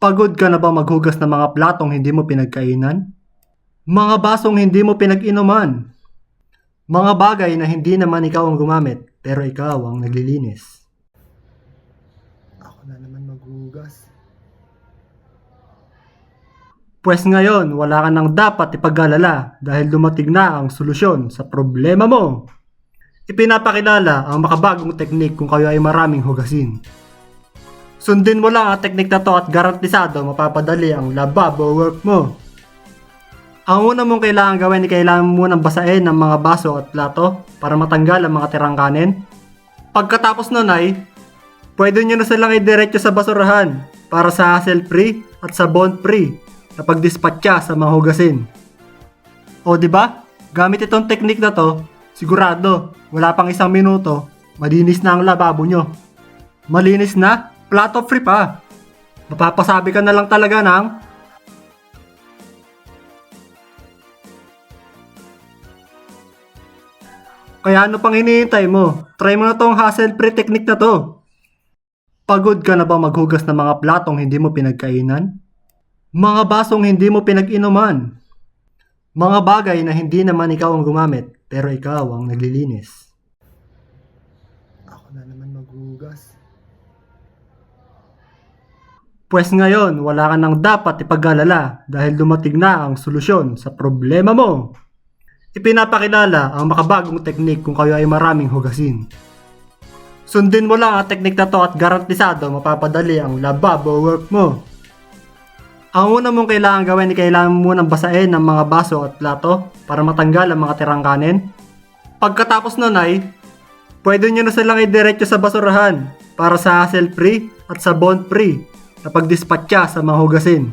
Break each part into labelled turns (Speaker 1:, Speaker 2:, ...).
Speaker 1: Pagod ka na ba maghugas ng mga platong hindi mo pinagkainan? Mga basong hindi mo pinag-inuman? Mga bagay na hindi naman ikaw ang gumamit, pero ikaw ang naglilinis. Ako na naman maghugas. Pwes ngayon, wala ka nang dapat ipag-alala dahil dumating na ang solusyon sa problema mo. Ipinapakilala ang makabagong teknik kung kayo ay maraming hugasin. Sundin mo lang ang teknik na to at garantisado mapapadali ang lababo work mo. Ang una mong kailangan gawin ay kailangan mo munang basahin ang mga baso at plato para matanggal ang mga tirang kanin. Pagkatapos nun ay, pwede nyo na silang idiretso sa basurahan para sa hassle-free at sa bond-free na pagdispatcha sa mga hugasin. O diba? Gamit itong teknik na to, sigurado, wala pang 1 minuto, malinis na ang lababo nyo. Malinis na? Plato free pa. Mapapasabi ka na lang talaga ng kaya ano pang hinihintay mo? Try mo na tong hassle-free technique na to. Pagod ka na ba maghugas ng mga platong hindi mo pinagkainan? Mga basong hindi mo pinag-inuman? Mga bagay na hindi naman ikaw ang gumamit, pero ikaw ang naglilinis. Ako na naman maghugas. Pwes ngayon, wala ka nang dapat ipag-alala dahil dumating na ang solusyon sa problema mo. Ipinapakilala ang makabagong teknik kung kayo ay maraming hugasin. Sundin mo lang ang teknik na to at garantisado mapapadali ang lababo work mo. Ang una mong kailangan gawin ay kailangan mo munang basahin ang mga baso at plato para matanggal ang mga tirang kanin. Pagkatapos nun ay, pwede nyo na silang idiretso sa basurahan para sa hassle-free at sa bond-free na pagdispatcha sa mga hugasin.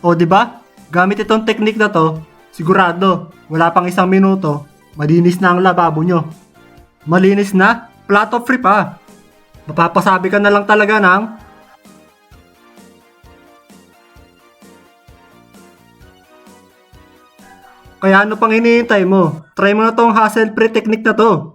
Speaker 1: O diba? Gamit itong teknik na to, sigurado, wala pang 1 minuto, malinis na ang lababo nyo. Malinis na? Plato free pa. Mapapasabi ka na lang talaga ng kaya ano pang hinihintay mo? Try mo na tong hassle-free technique na to.